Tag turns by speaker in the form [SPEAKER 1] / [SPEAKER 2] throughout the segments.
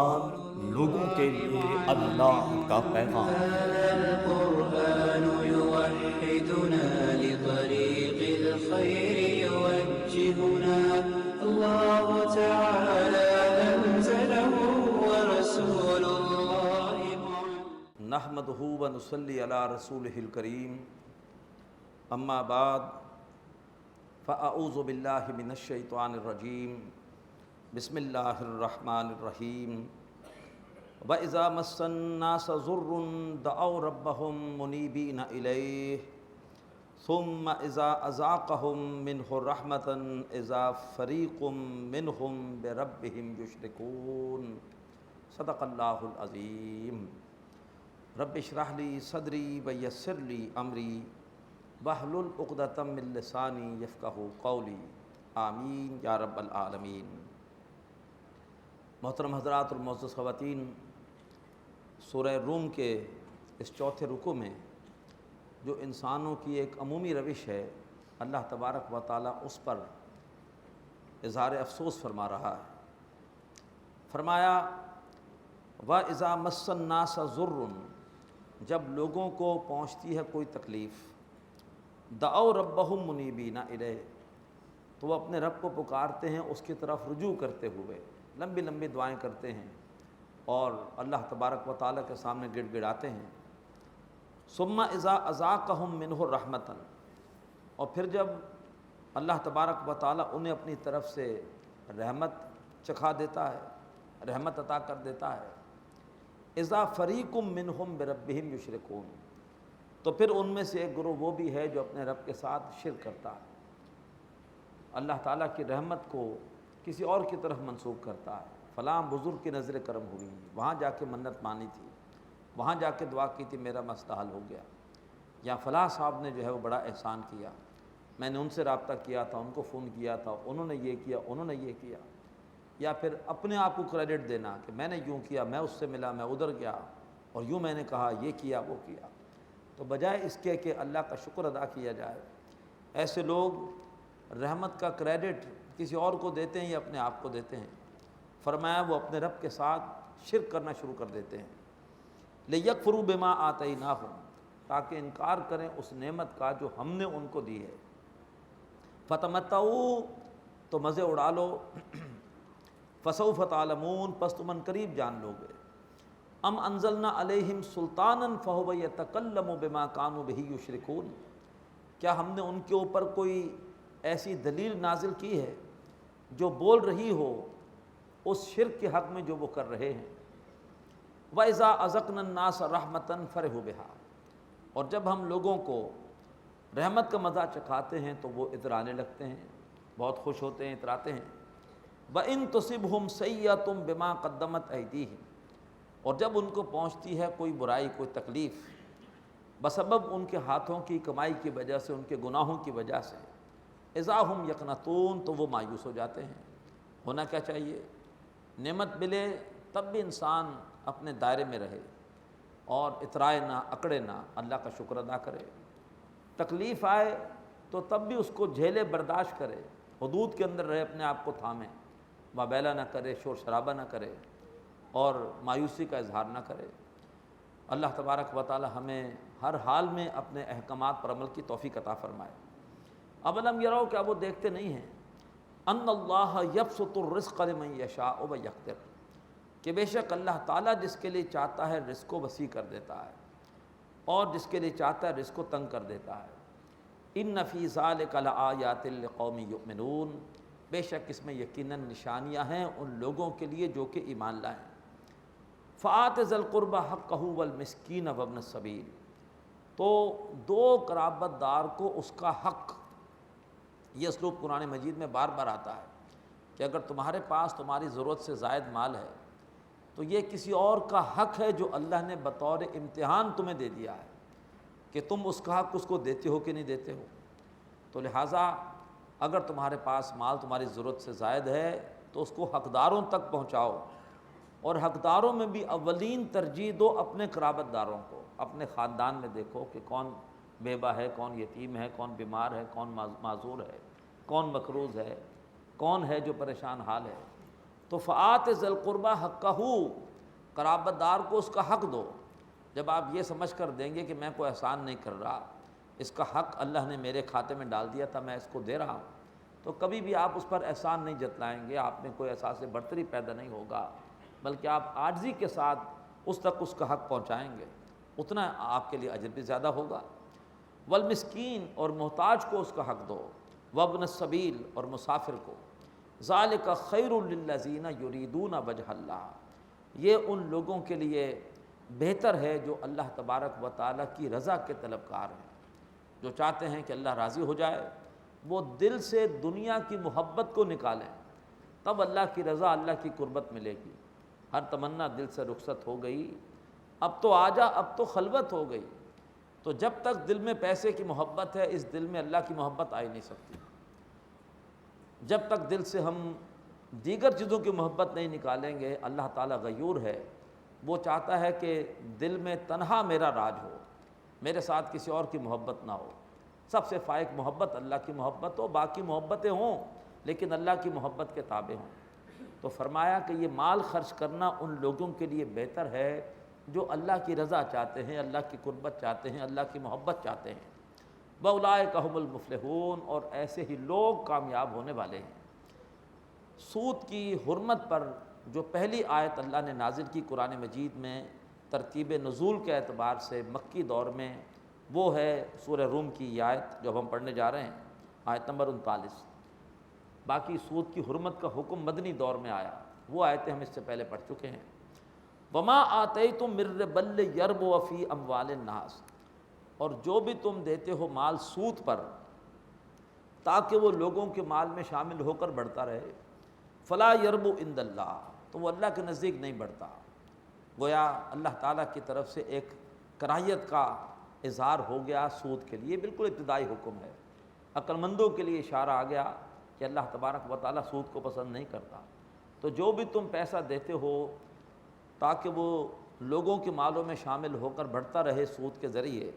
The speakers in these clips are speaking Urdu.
[SPEAKER 1] قرآن لوگوں کے لیے اللہ کا پیغام۔
[SPEAKER 2] هذا القرآن يوحدنا لطريق الخير يوجهنا الله تعالى أنزله ورسول الله
[SPEAKER 1] نحمدہ ونصلی علی رسولہ الکریم، اما بعد فاعوذ باللہ من الشیطان الرجیم، بسم اللہ الرحمن الرحیم۔ وَإِذَا مَسَّ النَّاسَ ضُرٌّ دَعَوْا رَبَّهُم مُنِيبِينَ إِلَيْهِ ثُمَّ إِذَا أَذَاقَهُم مِّنْهُ رَحْمَةً إِذَا فَرِيقٌ مِّنْهُم بِرَبِّهِمْ يُشْرِكُونَ۔ صدق اللہ العظیم۔ رب اشرح لی صدری ویسر لی امری واحلل عقدۃ من لسانی یفقہوا قولی، آمین یا رب العالمین۔ محترم حضرات اور معزز خواتین، سورہ روم کے اس چوتھے رکوع میں جو انسانوں کی ایک عمومی روش ہے، اللہ تبارک و تعالیٰ اس پر اظہار افسوس فرما رہا ہے۔ فرمایا وَإِذَا مَسَّ النَّاسَ ضُرٌّ، جب لوگوں کو پہنچتی ہے کوئی تکلیف، دعوا ربہم منیبین الیہ، تو وہ اپنے رب کو پکارتے ہیں اس کی طرف رجوع کرتے ہوئے، لمبی لمبی دعائیں کرتے ہیں اور اللہ تبارک و تعالیٰ کے سامنے گڑ گڑاتے ہیں۔ ثم اذا اذاقہم منہ رحمۃ، اور پھر جب اللہ تبارک و تعالیٰ انہیں اپنی طرف سے رحمت چکھا دیتا ہے، رحمت عطا کر دیتا ہے، اذا فریق منہم بربہم یشرکون، تو پھر ان میں سے ایک گروہ وہ بھی ہے جو اپنے رب کے ساتھ شرک کرتا ہے، اللہ تعالیٰ کی رحمت کو کسی اور کی طرف منسوخ کرتا ہے۔ فلاں بزرگ کی نظر کرم ہوئی، وہاں جا کے منت مانی تھی، وہاں جا کے دعا کی تھی، میرا مسئلہ حل ہو گیا، یا فلاں صاحب نے جو ہے وہ بڑا احسان کیا، میں نے ان سے رابطہ کیا تھا، ان کو فون کیا تھا، انہوں نے یہ کیا، انہوں نے یہ کیا، یا پھر اپنے آپ کو کریڈٹ دینا کہ میں نے یوں کیا، میں اس سے ملا، میں ادھر گیا اور یوں میں نے کہا، یہ کیا وہ کیا، تو بجائے اس کے کہ اللہ کا شکر ادا کیا جائے، ایسے لوگ رحمت کا کریڈٹ کسی اور کو دیتے ہیں یا اپنے آپ کو دیتے ہیں۔ فرمایا وہ اپنے رب کے ساتھ شرک کرنا شروع کر دیتے ہیں، لِيَكْفُرُوا بِمَا آتَيْنَاهُمْ، تاکہ انکار کریں اس نعمت کا جو ہم نے ان کو دی ہے۔ فَتَمَتَّعُوا، تو مزے اڑا لو، فَسَوْفَ تَعْلَمُونَ، پس تم ان قریب جان لو گے۔ ام انزلنا علیہم سلطانا فہو یتکلم بما کانوا بہ یشرکون، کیا ہم نے ان کے اوپر کوئی ایسی دلیل نازل کی ہے جو بول رہی ہو اس شرک کے حق میں جو وہ کر رہے ہیں۔ وَإِذَا أَذَقْنَا النَّاسَ رَحْمَةً فَرِحُوا بِهَا، اور جب ہم لوگوں کو رحمت کا مزہ چکھاتے ہیں تو وہ اترانے لگتے ہیں، بہت خوش ہوتے ہیں، اتراتے ہیں۔ وَإِن تُصِبْهُمْ سَيِّئَةٌ بِمَا قَدَّمَتْ أَيْدِيهِمْ، اور جب ان کو پہنچتی ہے کوئی برائی، کوئی تکلیف بسبب ان کے ہاتھوں کی کمائی کی وجہ سے، ان کے گناہوں کی وجہ سے، اذا ہم یقنطون، تو وہ مایوس ہو جاتے ہیں۔ ہونا کیا چاہیے؟ نعمت ملے تب بھی انسان اپنے دائرے میں رہے اور اترائے نہ، اکڑے نہ، اللہ کا شکر ادا کرے۔ تکلیف آئے تو تب بھی اس کو جھیلے، برداشت کرے، حدود کے اندر رہے، اپنے آپ کو تھامے، وابیلہ نہ کرے، شور شرابہ نہ کرے اور مایوسی کا اظہار نہ کرے۔ اللہ تبارک و تعالی ہمیں ہر حال میں اپنے احکامات پر عمل کی توفیق عطا فرمائے۔ اولم یروا، کیا وہ دیکھتے نہیں ہیں، ان اللہ یبسط الرزق لمن یشاء ویقدر، کہ بے شک اللہ تعالیٰ جس کے لیے چاہتا ہے رزق کو وسیع کر دیتا ہے اور جس کے لیے چاہتا ہے رزق کو تنگ کر دیتا ہے۔ ان فی ذلک لآیات لقوم یؤمنون، بے شک اس میں یقیناً نشانیاں ہیں ان لوگوں کے لیے جو کہ ایمان لائیں۔ فآت ذی القربى حقہ والمسکین وابن السبیل، تو دو قرابت دار کو اس کا حق، یہ اسلوب قرآن مجید میں بار بار آتا ہے کہ اگر تمہارے پاس تمہاری ضرورت سے زائد مال ہے تو یہ کسی اور کا حق ہے جو اللہ نے بطور امتحان تمہیں دے دیا ہے کہ تم اس کا حق اس کو دیتے ہو کہ نہیں دیتے ہو۔ تو لہٰذا اگر تمہارے پاس مال تمہاری ضرورت سے زائد ہے تو اس کو حقداروں تک پہنچاؤ، اور حقداروں میں بھی اولین ترجیح دو اپنے قرابت داروں کو۔ اپنے خاندان میں دیکھو کہ کون بیوہ ہے، کون یتیم ہے، کون بیمار ہے، کون معذور ہے، کون مقروض ہے، کون ہے جو پریشان حال ہے، تو فآت ذی القربہ حقہ، قرابت دار کو اس کا حق دو۔ جب آپ یہ سمجھ کر دیں گے کہ میں کوئی احسان نہیں کر رہا، اس کا حق اللہ نے میرے کھاتے میں ڈال دیا تھا، میں اس کو دے رہا ہوں، تو کبھی بھی آپ اس پر احسان نہیں جتلائیں گے، آپ میں کوئی احساس برتری پیدا نہیں ہوگا، بلکہ آپ عاجزی کے ساتھ اس تک اس کا حق پہنچائیں گے، اتنا آپ کے لیے اجر بھی زیادہ ہوگا۔ والمسکین، اور محتاج کو اس کا حق دو، وابن السبیل، اور مسافر کو، ذالک خیر للذین یریدون وجہ اللہ، یہ ان لوگوں کے لیے بہتر ہے جو اللہ تبارک و تعالیٰ کی رضا کے طلبکار ہیں، جو چاہتے ہیں کہ اللہ راضی ہو جائے، وہ دل سے دنیا کی محبت کو نکالیں، تب اللہ کی رضا، اللہ کی قربت ملے گی۔ ہر تمنا دل سے رخصت ہو گئی، اب تو آجا، اب تو خلوت ہو گئی، تو جب تک دل میں پیسے کی محبت ہے، اس دل میں اللہ کی محبت آ ہی نہیں سکتی۔ جب تک دل سے ہم دیگر چیزوں کی محبت نہیں نکالیں گے، اللہ تعالیٰ غیور ہے، وہ چاہتا ہے کہ دل میں تنہا میرا راج ہو، میرے ساتھ کسی اور کی محبت نہ ہو، سب سے فائق محبت اللہ کی محبت ہو، باقی محبتیں ہوں لیکن اللہ کی محبت کے تابع ہوں۔ تو فرمایا کہ یہ مال خرچ کرنا ان لوگوں کے لیے بہتر ہے جو اللہ کی رضا چاہتے ہیں، اللہ کی قربت چاہتے ہیں، اللہ کی محبت چاہتے ہیں۔ وَأُولَٰئِكَ هُمُ الْمُفْلِحُونَ، اور ایسے ہی لوگ کامیاب ہونے والے ہیں۔ سود کی حرمت پر جو پہلی آیت اللہ نے نازل کی قرآن مجید میں ترتیب نزول کے اعتبار سے مکی دور میں، وہ ہے سورہ روم کی یہ آیت جو ہم پڑھنے جا رہے ہیں، آیت نمبر 39۔ باقی سود کی حرمت کا حکم مدنی دور میں آیا، وہ آیتیں ہم اس سے پہلے پڑھ چکے ہیں۔ وَمَا آتَيْتُم مِّن رِّبًا لِّيَرْبُوَ فِي أَمْوَالِ النَّاسِ، اور جو بھی تم دیتے ہو مال سود پر تاکہ وہ لوگوں کے مال میں شامل ہو کر بڑھتا رہے، فلا یربو عند اللہ، تو وہ اللہ کے نزدیک نہیں بڑھتا۔ گویا اللہ تعالیٰ کی طرف سے ایک کراہیت کا اظہار ہو گیا سود کے لیے، بالکل ابتدائی حکم ہے، عقل مندوں کے لیے اشارہ آ گیا کہ اللہ تبارک و تعالیٰ سود کو پسند نہیں کرتا۔ تو جو بھی تم پیسہ دیتے ہو تاکہ وہ لوگوں کے مالوں میں شامل ہو کر بڑھتا رہے سود کے ذریعے،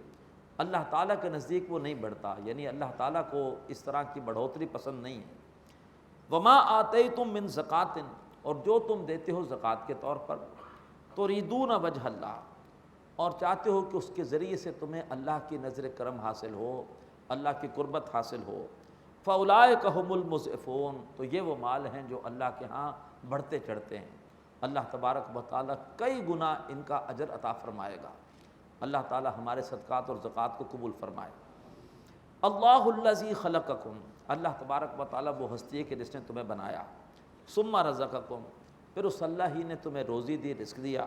[SPEAKER 1] اللہ تعالیٰ کے نزدیک وہ نہیں بڑھتا، یعنی اللہ تعالیٰ کو اس طرح کی بڑھوتری پسند نہیں ہے۔ وما آتیتم من زکوٰۃ، اور جو تم دیتے ہو زکوٰۃ کے طور پر، تریدون وجہ اللہ، اور چاہتے ہو کہ اس کے ذریعے سے تمہیں اللہ کی نظر کرم حاصل ہو، اللہ کی قربت حاصل ہو، فاولئک ھم المضعفون، تو یہ وہ مال ہیں جو اللہ کے ہاں بڑھتے چڑھتے ہیں، اللہ تبارک و تعالیٰ کئی گنا ان کا اجر عطا فرمائے گا۔ اللہ تعالیٰ ہمارے صدقات اور زکوٰۃ کو قبول فرمائے۔ اللہ الذی خلقکم، اللہ تبارک و تعالیٰ وہ ہستی ہے کہ جس نے تمہیں بنایا، ثم رزقکم، پھر اس اللہ ہی نے تمہیں روزی دی، رزق دیا،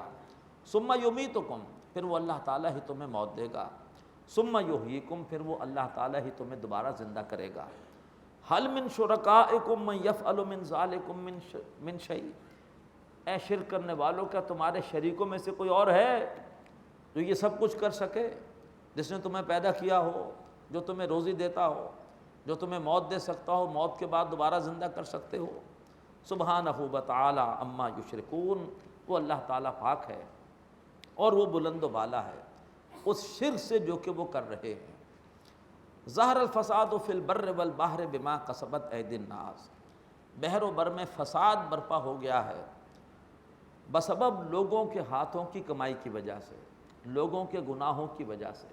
[SPEAKER 1] ثم یمیتکم، پھر وہ اللہ تعالیٰ ہی تمہیں موت دے گا، ثم یحییکم، پھر وہ اللہ تعالیٰ ہی تمہیں دوبارہ زندہ کرے گا۔ هل من شرکائکم من یفعل من ذلکم من شیء، اے شرک کرنے والوں، کیا تمہارے شریکوں میں سے کوئی اور ہے جو یہ سب کچھ کر سکے، جس نے تمہیں پیدا کیا ہو، جو تمہیں روزی دیتا ہو، جو تمہیں موت دے سکتا ہو، موت کے بعد دوبارہ زندہ کر سکتے ہو؟ سبحانہ وتعالی عما یشرکون، وہ اللہ تعالیٰ پاک ہے اور وہ بلند و بالا ہے اس شرک سے جو کہ وہ کر رہے ہیں۔ ظہر الفساد فی البر والبحر بما کسبت ایدی الناس، بحر و بر میں فساد برپا ہو گیا ہے بسبب لوگوں کے ہاتھوں کی کمائی کی وجہ سے، لوگوں کے گناہوں کی وجہ سے۔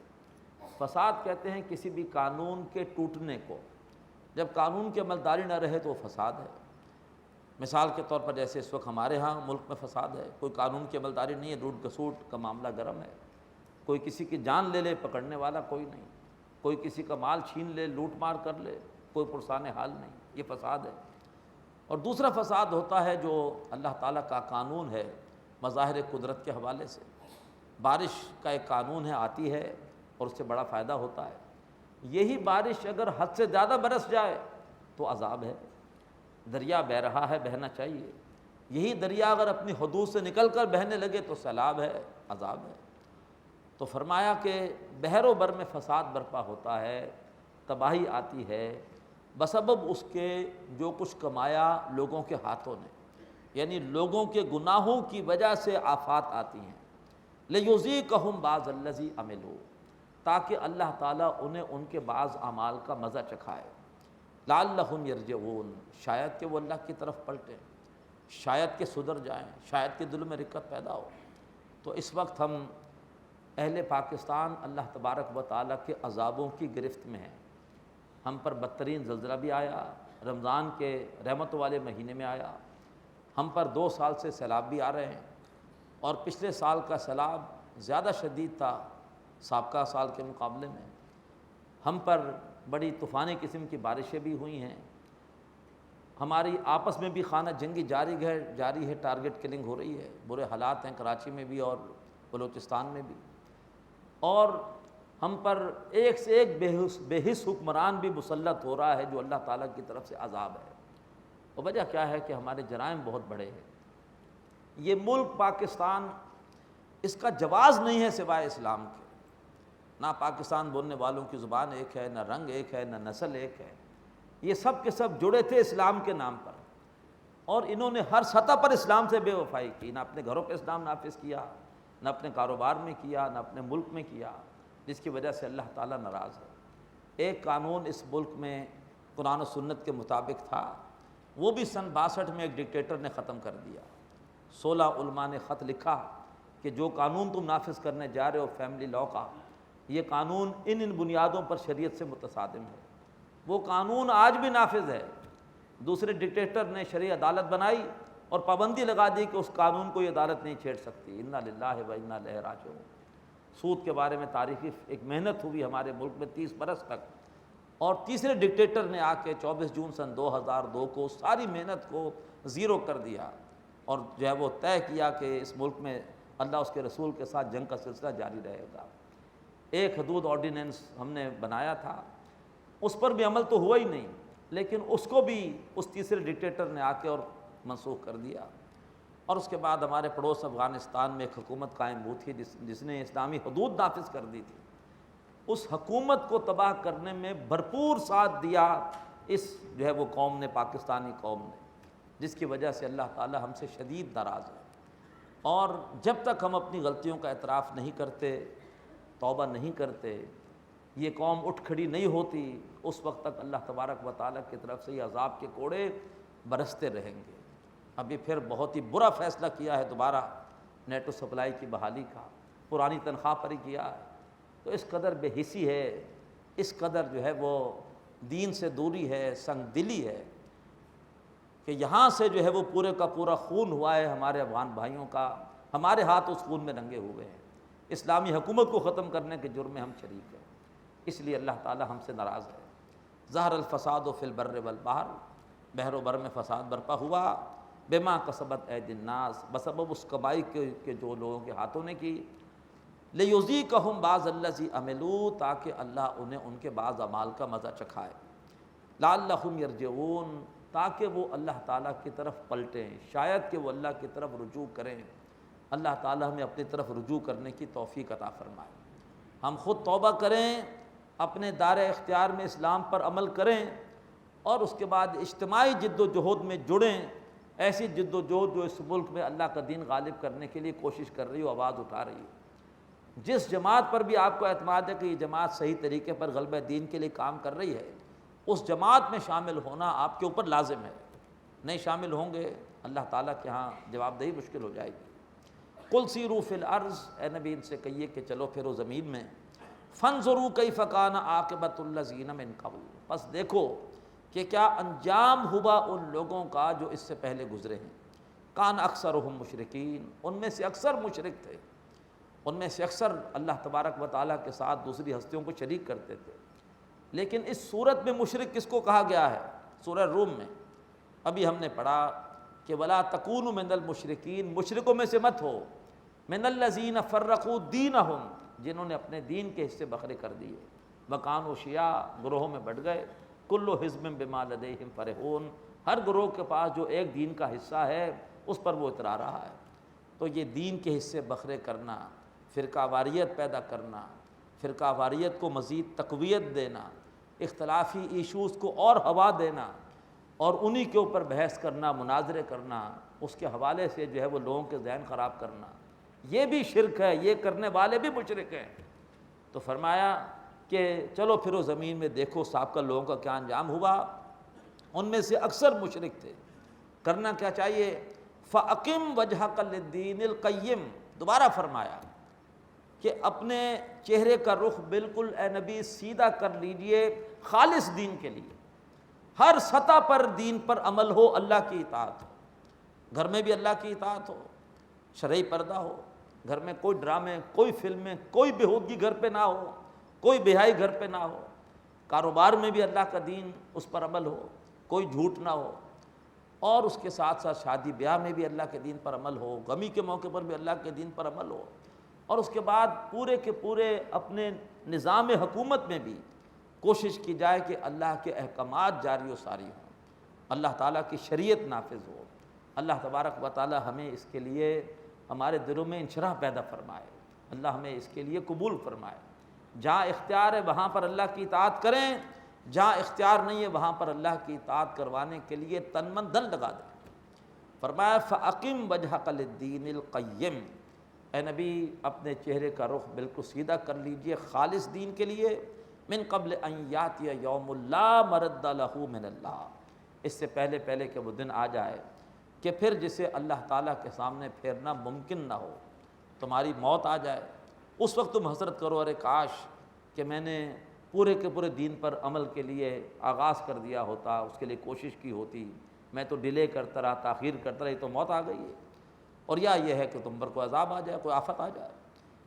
[SPEAKER 1] فساد کہتے ہیں کسی بھی قانون کے ٹوٹنے کو، جب قانون کی عملداری نہ رہے تو وہ فساد ہے۔ مثال کے طور پر جیسے اس وقت ہمارے ہاں ملک میں فساد ہے، کوئی قانون کی عملداری نہیں ہے، لوٹ کھسوٹ کا معاملہ گرم ہے، کوئی کسی کی جان لے لے پکڑنے والا کوئی نہیں، کوئی کسی کا مال چھین لے، لوٹ مار کر لے، کوئی پرسان حال نہیں، یہ فساد ہے۔ اور دوسرا فساد ہوتا ہے جو اللہ تعالیٰ کا قانون ہے مظاہر قدرت کے حوالے سے، بارش کا ایک قانون ہے، آتی ہے اور اس سے بڑا فائدہ ہوتا ہے، یہی بارش اگر حد سے زیادہ برس جائے تو عذاب ہے۔ دریا بہہ رہا ہے، بہنا چاہیے، یہی دریا اگر اپنی حدود سے نکل کر بہنے لگے تو سیلاب ہے، عذاب ہے۔ تو فرمایا کہ بحر و بر میں فساد برپا ہوتا ہے، تباہی آتی ہے بسبب اس کے جو کچھ کمایا لوگوں کے ہاتھوں نے، یعنی لوگوں کے گناہوں کی وجہ سے آفات آتی ہیں۔ لِیُذِیقَہُم بَعْضَ الَّذِی عَمِلُوا، تاکہ اللہ تعالیٰ انہیں ان کے بعض اعمال کا مزہ چکھائے، لعلہم یرجعون، شاید کہ وہ اللہ کی طرف پلٹیں، شاید کہ سدھر جائیں، شاید کہ دل میں رقت پیدا ہو۔ تو اس وقت ہم اہل پاکستان اللہ تبارک و تعالیٰ کے عذابوں کی گرفت میں ہیں۔ ہم پر بدترین زلزلہ بھی آیا، رمضان کے رحمت والے مہینے میں آیا، ہم پر 2 سال سے سیلاب بھی آ رہے ہیں، اور پچھلے سال کا سیلاب زیادہ شدید تھا سابقہ سال کے مقابلے میں۔ ہم پر بڑی طوفانی قسم کی بارشیں بھی ہوئی ہیں، ہماری آپس میں بھی خانہ جنگی جاری ہے، ٹارگٹ کلنگ ہو رہی ہے، برے حالات ہیں کراچی میں بھی اور بلوچستان میں بھی، اور ہم پر ایک سے ایک بے حس حکمران بھی مسلط ہو رہا ہے جو اللہ تعالیٰ کی طرف سے عذاب ہے۔ اور وجہ کیا ہے کہ ہمارے جرائم بہت بڑے ہیں۔ یہ ملک پاکستان، اس کا جواز نہیں ہے سوائے اسلام کے۔ نہ پاکستان بولنے والوں کی زبان ایک ہے، نہ رنگ ایک ہے، نہ نسل ایک ہے، یہ سب کے سب جڑے تھے اسلام کے نام پر، اور انہوں نے ہر سطح پر اسلام سے بے وفائی کی، نہ اپنے گھروں پہ اسلام نافذ کیا، نہ اپنے کاروبار میں کیا، نہ اپنے ملک میں کیا، جس کی وجہ سے اللہ تعالیٰ ناراض ہے۔ ایک قانون اس ملک میں قرآن و سنت کے مطابق تھا، وہ بھی سن 62 میں ایک ڈکٹیٹر نے ختم کر دیا۔ 16 علماء نے خط لکھا کہ جو قانون تم نافذ کرنے جا رہے ہو فیملی لاء کا، یہ قانون ان بنیادوں پر شریعت سے متصادم ہے۔ وہ قانون آج بھی نافذ ہے۔ دوسرے ڈکٹیٹر نے شرعی عدالت بنائی اور پابندی لگا دی کہ اس قانون کو یہ عدالت نہیں چھیڑ سکتی۔ انا للہ و انا الیہ راجعون۔ سود کے بارے میں تاریخی ایک محنت ہوئی ہمارے ملک میں 30 برس تک، اور تیسرے ڈکٹیٹر نے آ کے 24 جون سن 2002 کو ساری محنت کو زیرو کر دیا، اور جو ہے وہ طے کیا کہ اس ملک میں اللہ اس کے رسول کے ساتھ جنگ کا سلسلہ جاری رہے گا۔ ایک حدود آرڈیننس ہم نے بنایا تھا، اس پر بھی عمل تو ہوا ہی نہیں، لیکن اس کو بھی اس تیسرے ڈکٹیٹر نے آ کے اور منسوخ کر دیا۔ اور اس کے بعد ہمارے پڑوس افغانستان میں ایک حکومت قائم ہوئی تھی جس نے اسلامی حدود نافذ کر دی تھی۔ اس حکومت کو تباہ کرنے میں بھرپور ساتھ دیا اس جو ہے وہ قوم نے، پاکستانی قوم نے، جس کی وجہ سے اللہ تعالی ہم سے شدید ناراض ہے۔ اور جب تک ہم اپنی غلطیوں کا اعتراف نہیں کرتے، توبہ نہیں کرتے، یہ قوم اٹھ کھڑی نہیں ہوتی، اس وقت تک اللہ تبارک و تعالیٰ کی طرف سے یہ عذاب کے کوڑے برستے رہیں گے۔ ابھی پھر بہت ہی برا فیصلہ کیا ہے دوبارہ نیٹو سپلائی کی بحالی کا، پرانی تنخواہ پر ہی کیا ہے۔ تو اس قدر بے حسی ہے، اس قدر جو ہے وہ دین سے دوری ہے، سنگ دلی ہے، کہ یہاں سے جو ہے وہ پورے کا پورا خون ہوا ہے ہمارے افغان بھائیوں کا، ہمارے ہاتھ اس خون میں رنگے ہوئے ہیں۔ اسلامی حکومت کو ختم کرنے کے جرم میں ہم شریک ہیں، اس لیے اللہ تعالی ہم سے ناراض ہے۔ ظہر الفساد فی البر والبحر، بحر و بر میں فساد برپا ہوا، بما کسبت ایدی الناس، بسبب اس کمائی کے جو لوگوں کے ہاتھوں نے کی، لیذیقہم بعض الذی عملوا، تاکہ اللہ انہیں ان کے بعض اعمال کا مزہ چکھائے، لعلہم یرجعون، تاکہ وہ اللہ تعالیٰ کی طرف پلٹیں، شاید کہ وہ اللہ کی طرف رجوع کریں۔ اللہ تعالیٰ ہمیں اپنی طرف رجوع کرنے کی توفیق عطا فرمائے۔ ہم خود توبہ کریں، اپنے دار اختیار میں اسلام پر عمل کریں، اور اس کے بعد اجتماعی جد و جہد میں جڑیں، ایسی جد و جہد جو اس ملک میں اللہ کا دین غالب کرنے کے لیے کوشش کر رہی ہو، آواز اٹھا رہی ہو۔ جس جماعت پر بھی آپ کو اعتماد ہے کہ یہ جماعت صحیح طریقے پر غلبہ دین کے لیے کام کر رہی ہے، اس جماعت میں شامل ہونا آپ کے اوپر لازم ہے۔ نہیں شامل ہوں گے، اللہ تعالیٰ کے ہاں جواب دہی مشکل ہو جائے گی۔ قل سیروا فی الارض، اے نبی ان سے کہیے کہ چلو پھرو زمین میں، فانظروا کیف کان عاقبۃ الذین من قبل، بس دیکھو کہ کیا انجام ہوا ان لوگوں کا جو اس سے پہلے گزرے ہیں۔ کان اکثرہم مشرکین، ان میں سے اکثر مشرک تھے، ان میں سے اکثر اللہ تبارک و تعالیٰ کے ساتھ دوسری ہستیوں کو شریک کرتے تھے۔ لیکن اس صورت میں مشرک کس کو کہا گیا ہے؟ سورہ روم میں ابھی ہم نے پڑھا کہ ولا تکونوا من المشرکین، مشرکوں میں سے مت ہو، من الذین فرقوا دینہم، جنہوں نے اپنے دین کے حصے بکھرے کر دیے، وکانوا شیعا، گروہوں میں بٹ گئے، کل حزب بما لدیہم فرحون، ہر گروہ کے پاس جو ایک دین کا حصہ ہے اس پر وہ اترا رہا ہے۔ تو یہ دین کے حصے بکھرے کرنا، فرقہ واریت پیدا کرنا، فرقہ واریت کو مزید تقویت دینا، اختلافی ایشوز کو اور ہوا دینا، اور انہی کے اوپر بحث کرنا، مناظرے کرنا، اس کے حوالے سے جو ہے وہ لوگوں کے ذہن خراب کرنا، یہ بھی شرک ہے، یہ کرنے والے بھی مشرک ہیں۔ تو فرمایا کہ چلو پھرو زمین میں دیکھو سابقہ لوگوں کا کیا انجام ہوا، ان میں سے اکثر مشرک تھے۔ کرنا کیا چاہیے؟ فَأَقِمْ وَجْهَكَ لِلدِّينِ الْقَيِّمِ، دوبارہ فرمایا کہ اپنے چہرے کا رخ بالکل اے نبی سیدھا کر لیجئے خالص دین کے لیے، ہر سطح پر دین پر عمل ہو، اللہ کی اطاعت ہو، گھر میں بھی اللہ کی اطاعت ہو، شرعی پردہ ہو، گھر میں کوئی ڈرامے، کوئی فلمیں، کوئی بےہودگی گھر پہ نہ ہو، کوئی بے-حیائی گھر پہ نہ ہو، کاروبار میں بھی اللہ کا دین اس پر عمل ہو، کوئی جھوٹ نہ ہو، اور اس کے ساتھ ساتھ شادی بیاہ میں بھی اللہ کے دین پر عمل ہو، غمی کے موقع پر بھی اللہ کے دین پر عمل ہو، اور اس کے بعد پورے کے پورے اپنے نظام حکومت میں بھی کوشش کی جائے کہ اللہ کے احکامات جاری و ساری ہوں، اللہ تعالیٰ کی شریعت نافذ ہو۔ اللہ تبارک و تعالیٰ ہمیں اس کے لیے ہمارے دلوں میں انشراح پیدا فرمائے، اللہ ہمیں اس کے لیے قبول فرمائے۔ جہاں اختیار ہے وہاں پر اللہ کی اطاعت کریں، جہاں اختیار نہیں ہے وہاں پر اللہ کی اطاعت کروانے کے لیے تن من دھن لگا دیں۔ فرمایا فَأَقِمْ وَجْهَكَ لِلدِّينِ الْقَيِّمِ، اے نبی اپنے چہرے کا رخ بالکل سیدھا کر لیجئے خالص دین کے لیے، من قبل ان یاتی یوم لا مرد لہ من اللہ، اس سے پہلے کہ وہ دن آ جائے کہ پھر جسے اللہ تعالیٰ کے سامنے پھیرنا ممکن نہ ہو، تمہاری موت آ جائے، اس وقت تم حسرت کرو ارے کاش کہ میں نے پورے کے پورے دین پر عمل کے لیے آغاز کر دیا ہوتا، اس کے لیے کوشش کی ہوتی، میں تو ڈیلے کرتا رہا، تاخیر کرتا رہا، یہ تو موت آ گئی ہے۔ اور یا یہ ہے کہ تم پر کوئی عذاب آ جائے، کوئی آفت آ جائے۔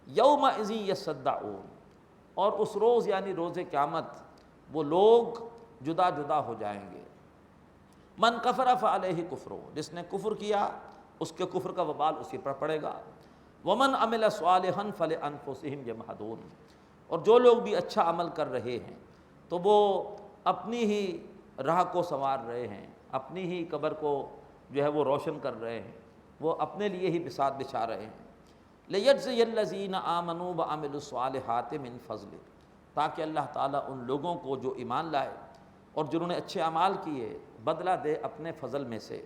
[SPEAKER 1] یومئذ یصدعون، اور اس روز یعنی روز قیامت وہ لوگ جدا جدا ہو جائیں گے۔ من کفر فعلیہ کفرہ، جس نے کفر کیا اس کے کفر کا وبال اسی پر پڑے گا۔ ومن عمل صالحا فلانفسہم یمہدون، اور جو لوگ بھی اچھا عمل کر رہے ہیں تو وہ اپنی ہی راہ کو سنوار رہے ہیں، اپنی ہی قبر کو جو ہے وہ روشن کر رہے ہیں، وہ اپنے لیے ہی بساط بچھا رہے ہیں۔ لیجزی الذین آمنوا وعملوا الصالحات من فضلہ، تاکہ اللہ تعالیٰ ان لوگوں کو جو ایمان لائے اور جنہوں نے اچھے اعمال کیے بدلہ دے اپنے فضل میں سے۔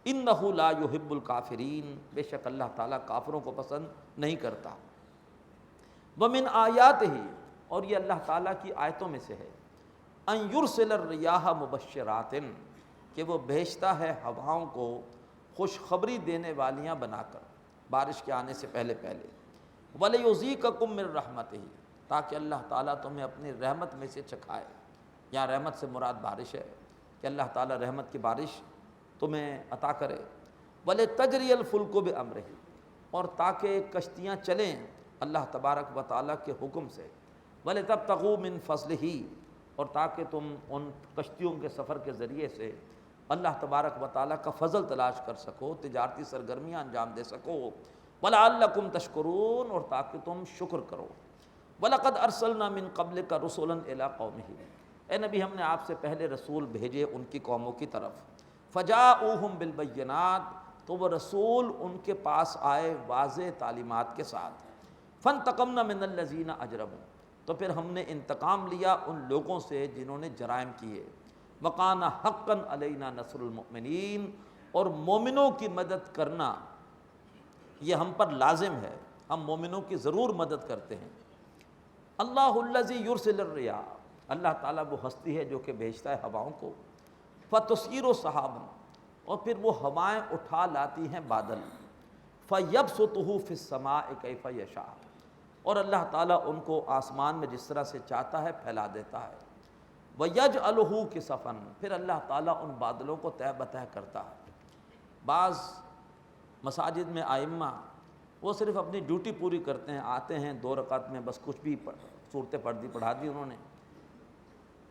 [SPEAKER 1] انہ لا یحب الکافرین، بے شک اللہ تعالیٰ کافروں کو پسند نہیں کرتا۔ ومن آیاتہ، اور یہ اللہ تعالیٰ کی آیتوں میں سے ہے، ان یرسل الریاح مبشرات، کہ وہ بھیجتا ہے ہواؤں کو خوشخبری دینے والیاں بنا کر بارش کے آنے سے پہلے۔ وَلِيُذِيقَكُم مِّن رَحْمَتِهِ، تاکہ اللہ تعالیٰ تمہیں اپنی رحمت میں سے چکھائے۔ یہاں رحمت سے مراد بارش ہے کہ اللہ تعالیٰ رحمت کی بارش تمہیں عطا کرے۔ وَلِتَجْرِيَ الْفُلْكُ بِأَمْرِهِ، اور تاکہ کشتیاں چلیں اللہ تبارک و تعالیٰ کے حکم سے۔ وَلِتَبْتَغُوا مِن فَضْلِهِ، اور تاکہ تم ان کشتیوں کے سفر کے ذریعے سے اللہ تبارک و تعالیٰ کا فضل تلاش کر سکو، تجارتی سرگرمیاں انجام دے سکو۔ وَلَعَلَّكُمْ تَشْكُرُونَ، اور تاکہ تم شکر کرو۔ وَلَقَدْ أَرْسَلْنَا مِن قَبْلِكَ رُسُلًا إِلَىٰ قَوْمِهِمْ، اے نبی ہم نے آپ سے پہلے رسول بھیجے ان کی قوموں کی طرف۔ فَجَاءُوهُم بِالْبَيِّنَاتِ، تو وہ رسول ان کے پاس آئے واضح تعلیمات کے ساتھ۔ فَانْتَقَمْنَا مِنَ الَّذِينَ أَجْرَمُوا، تو پھر ہم نے انتقام لیا ان لوگوں سے جنہوں نے جرائم کیے۔ وَقَانَ حَقًّا عَلَيْنَا نَصْرُ الْمُؤْمِنِينَ، اور مومنوں کی مدد کرنا یہ ہم پر لازم ہے، ہم مومنوں کی ضرور مدد کرتے ہیں۔ اللہ الذی یرسل الرياح، اللہ تعالیٰ وہ ہستی ہے جو کہ بھیجتا ہے ہواؤں کو۔ فَتُثِيرُ سَحَابًا، اور پھر وہ ہوائیں اٹھا لاتی ہیں بادل۔ فَيَبْسُطُهُ فِي السَّمَاءِ كَيْفَ يَشَاءُ، اور اللہ تعالیٰ ان کو آسمان میں جس طرح سے چاہتا ہے پھیلا دیتا ہے۔ وَيَجْعَلُهُ كِسَفًا، پھر اللہ تعالیٰ ان بادلوں کو تہہ بتہ کرتا ہے۔ بعض مساجد میں ائمہ وہ صرف اپنی ڈیوٹی پوری کرتے ہیں، آتے ہیں 2 رکعت میں بس کچھ بھی صورتیں پڑھا دی انہوں نے،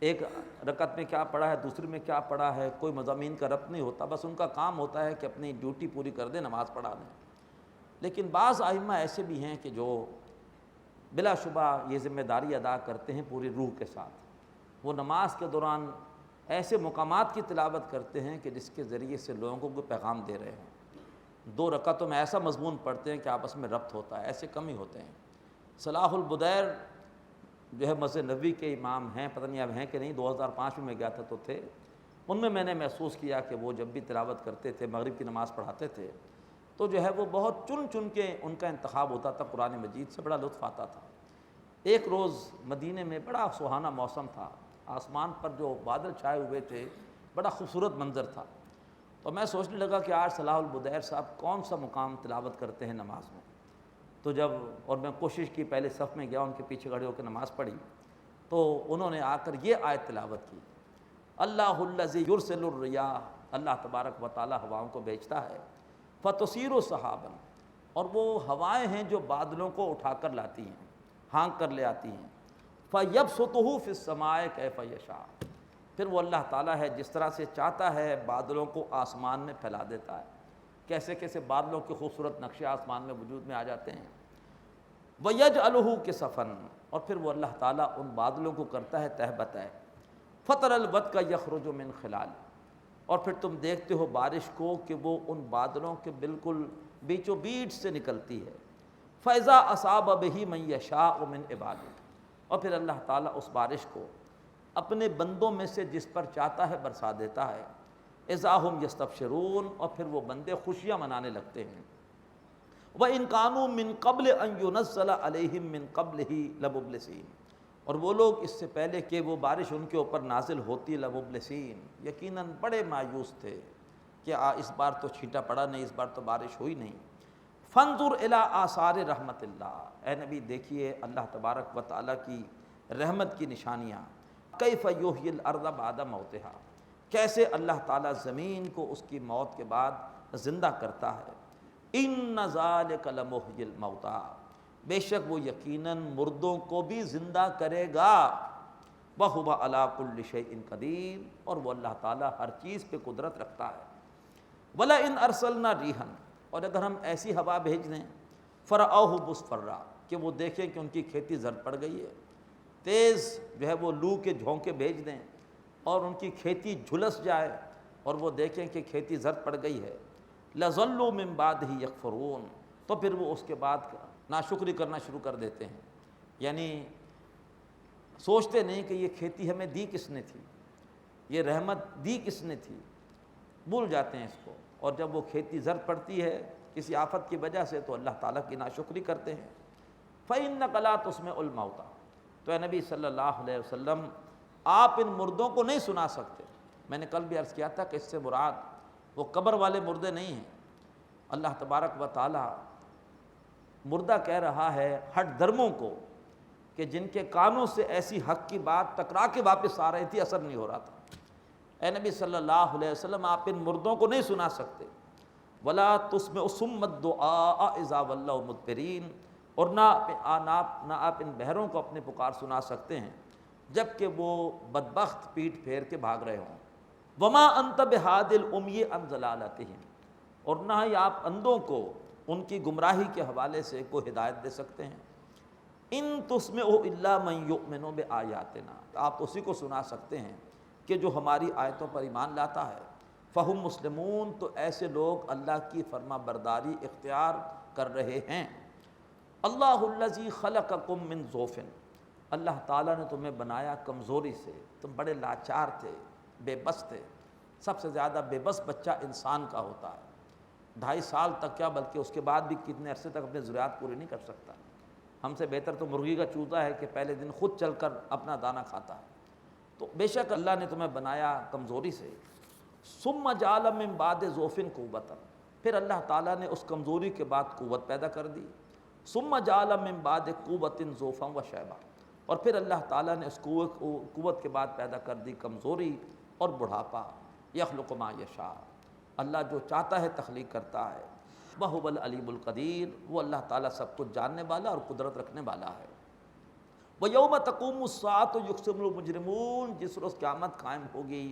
[SPEAKER 1] ایک رکعت میں کیا پڑھا ہے، دوسری میں کیا پڑھا ہے، کوئی مضامین کا ربط نہیں ہوتا، بس ان کا کام ہوتا ہے کہ اپنی ڈیوٹی پوری کر دیں، نماز پڑھا دیں۔ لیکن بعض ائمہ ایسے بھی ہیں کہ جو بلا شبہ یہ ذمہ داری ادا کرتے ہیں پوری روح کے ساتھ، وہ نماز کے دوران ایسے مقامات کی تلاوت کرتے ہیں کہ جس کے ذریعے سے لوگوں کو پیغام دے رہے ہیں۔ 2 رکعتوں میں ایسا مضمون پڑھتے ہیں کہ آپس میں ربط ہوتا ہے، ایسے کم ہی ہوتے ہیں۔ صلاح البدیر جو ہے مسجد نبوی کے امام ہیں، پتہ نہیں اب ہیں کہ نہیں، 2005 میں گیا تھا تو تھے، ان میں نے محسوس کیا کہ وہ جب بھی تلاوت کرتے تھے، مغرب کی نماز پڑھاتے تھے، تو جو ہے وہ بہت چن چن کے ان کا انتخاب ہوتا تھا قرآن مجید سے، بڑا لطف آتا تھا۔ ایک روز مدینے میں بڑا سہانا موسم تھا، آسمان پر جو بادل چھائے ہوئے تھے، بڑا خوبصورت منظر تھا، تو میں سوچنے لگا کہ آج صلاح البدیر صاحب کون سا مقام تلاوت کرتے ہیں نماز میں. تو اور میں کوشش کی، پہلے صف میں گیا، ان کے پیچھے کھڑے ہو کے نماز پڑھی، تو انہوں نے آ کر یہ آیت تلاوت کی، اللہ الذی یرسل الریاح، اللہ تبارک و تعالی ہواؤں کو بھیجتا ہے، فتصیر سحابا، اور وہ ہوائیں ہیں جو بادلوں کو اٹھا کر لاتی ہیں، ہانک کر لے آتی ہیں، فیبسطہ فی السماء کیف یشاء، پھر وہ اللہ تعالیٰ ہے جس طرح سے چاہتا ہے بادلوں کو آسمان میں پھیلا دیتا ہے. کیسے کیسے بادلوں کے خوبصورت نقشے آسمان میں وجود میں آ جاتے ہیں. وَيَجْعَلُهُ كِسَفًا، اور پھر وہ اللہ تعالیٰ ان بادلوں کو کرتا ہے تہ بتہ، فَتَرَ الْوَدْقَ يَخْرُجُ مِنْ خِلَالِ، اور پھر تم دیکھتے ہو بارش کو کہ وہ ان بادلوں کے بالکل بیچوں بیچ سے نکلتی ہے. فَإِذَا أَصَابَ بِهِ مَن يَشَاءُ مِنْ عِبَادِهِ، اور پھر اللہ تعالیٰ اس بارش کو اپنے بندوں میں سے جس پر چاہتا ہے برسا دیتا ہے. اذا ہم یستبشرون، اور پھر وہ بندے خوشیاں منانے لگتے ہیں. وَإِن كَانُوا مِن قَبْلِ أَن يُنَزَّلَ عَلَيْهِم مِّن قَبْلِهِ لَمُبْلِسِينَ، اور وہ لوگ اس سے پہلے کہ وہ بارش ان کے اوپر نازل ہوتی، لَمُبْلِسِينَ، یقیناً بڑے مایوس تھے کہ اس بار تو چھینٹا پڑا نہیں، اس بار تو بارش ہوئی نہیں. فَانظُرْ إِلَىٰ آثَارِ رحمت اللہ، اے نبی دیکھیے اللہ تبارک و تعالیٰ کی رحمت کی نشانیاں. کیف یحیی الارض بعد موتہا، کیسے اللہ تعالیٰ زمین کو اس کی موت کے بعد زندہ کرتا ہے. ان ذالک لمحیی الموتیٰ، بے شک وہ یقیناً مردوں کو بھی زندہ کرے گا. وہو علی کل شیء قدیر، اور وہ اللہ تعالیٰ ہر چیز پہ قدرت رکھتا ہے. وَلَئِنْ أَرْسَلْنَا رِيحًا، اور اگر ہم ایسی ہوا بھیج دیں، فَرَأَوْهُ مُصْفَرًّا، کہ وہ دیکھیں کہ ان کی کھیتی زرد پڑ گئی ہے، تیز جو ہے وہ لو کے جھونکے بھیج دیں اور ان کی کھیتی جھلس جائے اور وہ دیکھیں کہ کھیتی زرد پڑ گئی ہے، لَظَلُّوا مِن بَعْدِهِ يَكْفُرُونَ، تو پھر وہ اس کے بعد ناشکری کرنا شروع کر دیتے ہیں. یعنی سوچتے نہیں کہ یہ کھیتی ہمیں دی کس نے تھی، یہ رحمت دی کس نے تھی، بھول جاتے ہیں اس کو. اور جب وہ کھیتی زرد پڑتی ہے کسی آفت کی وجہ سے تو اللہ تعالیٰ کی ناشکری کرتے ہیں. فَإِنَّكَ لَا تُسْمِعُ الْمَوْتَىٰ، تو اے نبی صلی اللہ علیہ وسلم آپ ان مردوں کو نہیں سنا سکتے. میں نے کل بھی عرض کیا تھا کہ اس سے مراد وہ قبر والے مردے نہیں ہیں. اللہ تبارک و تعالیٰ مردہ کہہ رہا ہے ہٹ درموں کو کہ جن کے کانوں سے ایسی حق کی بات ٹکرا کے واپس آ رہی تھی، اثر نہیں ہو رہا تھا. اے نبی صلی اللہ علیہ وسلم آپ ان مردوں کو نہیں سنا سکتے. وَلَا تُسْمِعُ صُمَّ الدُّعَاءَ إِذَا وَلَّوْا مُدْبِرِينَ، اور نہ آپ ان بہروں کو اپنے پکار سنا سکتے ہیں جب کہ وہ بدبخت پیٹ پھیر کے بھاگ رہے ہوں. وَمَا أَنْتَ بِهَادِ الْأُمْيِ عَنْ ضَلَالَتِهِمْ، اور نہ ہی آپ اندھوں کو ان کی گمراہی کے حوالے سے کوئی ہدایت دے سکتے ہیں. ان تسمعوا الا من یؤمن بآیاتنا، آپ اسی کو سنا سکتے ہیں کہ جو ہماری آیتوں پر ایمان لاتا ہے. فہم مسلمون، تو ایسے لوگ اللہ کی فرما برداری اختیار کر رہے ہیں. اللہ الذی خلقکم من ضعف، اللہ تعالیٰ نے تمہیں بنایا کمزوری سے، تم بڑے لاچار تھے، بے بس تھے. سب سے زیادہ بے بس بچہ انسان کا ہوتا ہے. 2.5 سال تک کیا بلکہ اس کے بعد بھی کتنے عرصے تک اپنی ضروریات پوری نہیں کر سکتا. ہم سے بہتر تو مرغی کا چوزا ہے کہ پہلے دن خود چل کر اپنا دانہ کھاتا ہے. تو بے شک اللہ نے تمہیں بنایا کمزوری سے. ثم جعل من بعد ضعف قوۃ، پھر اللہ تعالیٰ نے اس کمزوری کے بعد قوت پیدا کر دی. ثم جعل من بعد قوۃ ضعفا وشیبہ، اور پھر اللہ تعالیٰ نے اس قوت کے بعد پیدا کر دی کمزوری اور بڑھاپا. یخلق ما یشاء، اللہ جو چاہتا ہے تخلیق کرتا ہے. وَهُوَ الْعَلِيمُ الْقَدِيرُ، وہ اللہ تعالیٰ سب کچھ جاننے والا اور قدرت رکھنے والا ہے. وَيَوْمَ تَقُومُ السَّاعَةُ يُقْسِمُ الْمُجْرِمُونَ، جس روز قیامت قائم ہوگی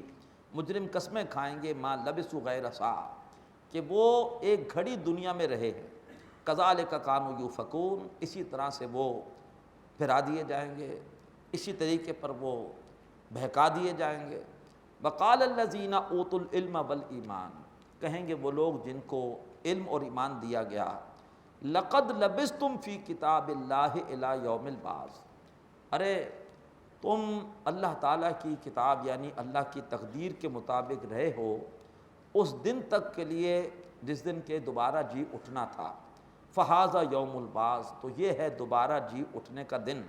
[SPEAKER 1] مجرم قسمیں کھائیں گے، مَا لَبِثُوا غَيْرَ سَاعَةٍ، کہ وہ ایک گھڑی دنیا میں رہے ہیں. كَذَلِكَ كَانُوا يُؤْفَكُونَ، اسی طرح سے وہ پھرا دیے جائیں گے، اسی طریقے پر وہ بہکا دیے جائیں گے. وَقَالَ الَّذِينَ أُوتُوا الْعِلْمَ وَالْإِيمَانَ، کہیں گے وہ لوگ جن کو علم اور ایمان دیا گیا، لَقَدْ لَبِثْتُمْ فِي كِتَابِ اللَّهِ إِلَىٰ يَوْمِ الْبَعْثِ، ارے تم اللہ تعالیٰ کی کتاب یعنی اللہ کی تقدیر کے مطابق رہے ہو اس دن تک کے لیے جس دن کے دوبارہ جی اٹھنا تھا. فَهَذَا يَوْمُ الْبَعْثِ، تو یہ ہے دوبارہ جی اٹھنے کا دن.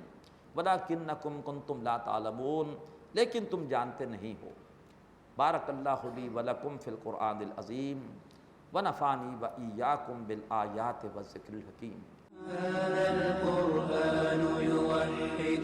[SPEAKER 1] وَلَٰكِنَّكُمْ كُنْتُمْ لَا تَعْلَمُونَ، لیکن تم جانتے نہیں ہو. بارک اللہ لی ولکم فی القرآن العظیم ونفعنی وإیاکم بالآیات والذکر الحکیم۔
[SPEAKER 2] هذا القرآن يوحد